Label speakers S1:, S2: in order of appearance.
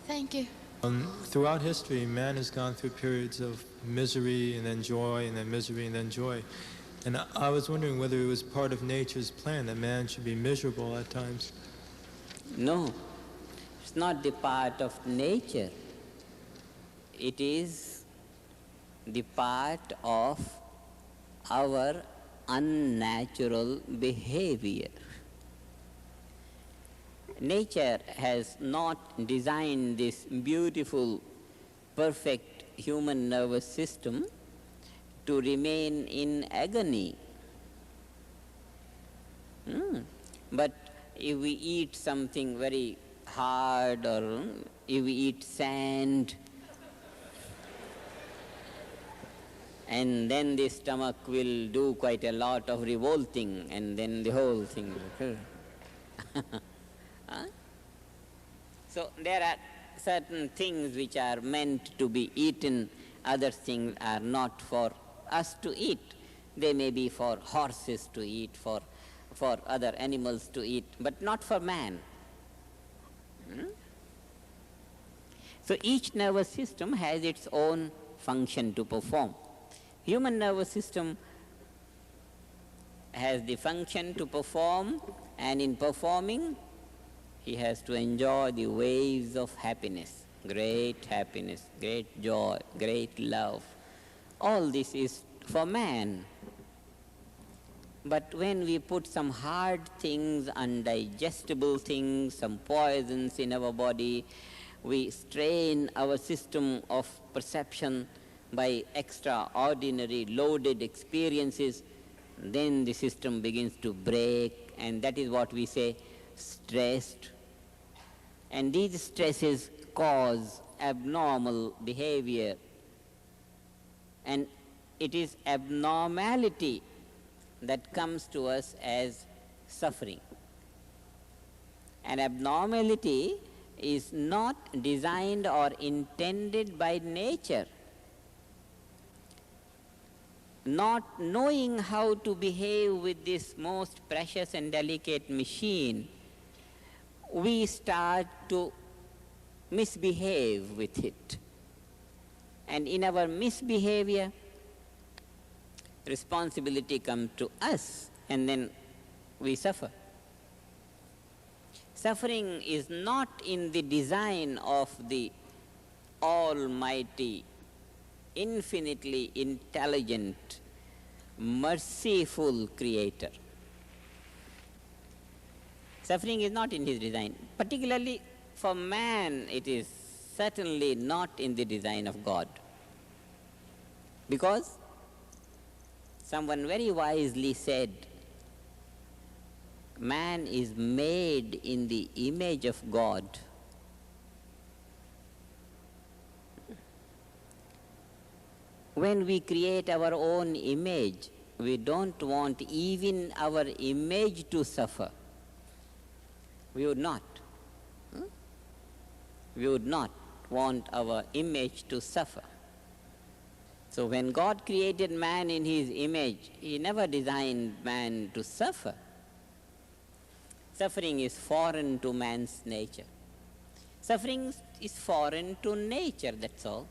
S1: Thank you.
S2: Throughout history, man has gone through periods of misery and then joy and then misery and then joy. And I was wondering whether it was part of nature's plan that man should be miserable at times.
S3: No, it's not the part of nature. It is the part of our unnatural behavior. Nature has not designed this beautiful, perfect human nervous system to remain in agony. But if we eat something very hard, or if we eat sand, and then the stomach will do quite a lot of revolting, and then the whole thing will occur. So there are certain things which are meant to be eaten, other things are not for us to eat. They may be for horses to eat, for other animals to eat, but not for man. So each nervous system has its own function to perform. Human nervous system has the function to perform, and in performing, he has to enjoy the waves of happiness, great joy, great love. All this is for man. But when we put some hard things, undigestible things, some poisons in our body, we strain our system of perception by extraordinary loaded experiences, then the system begins to break, and that is what we say stressed. And these stresses cause abnormal behavior, and it is abnormality that comes to us as suffering. An abnormality is not designed or intended by nature. Not knowing how to behave with this most precious and delicate machine, we start to misbehave with it. And in our misbehavior, responsibility comes to us, and then we suffer. Suffering is not in the design of the Almighty, infinitely intelligent, merciful Creator. Suffering is not in His design. Particularly for man, it is certainly not in the design of God. Because someone very wisely said, man is made in the image of God. When we create our own image, we don't want even our image to suffer. We would not. We would not want our image to suffer. So when God created man in His image, He never designed man to suffer. Suffering is foreign to man's nature. Suffering is foreign to nature, that's all.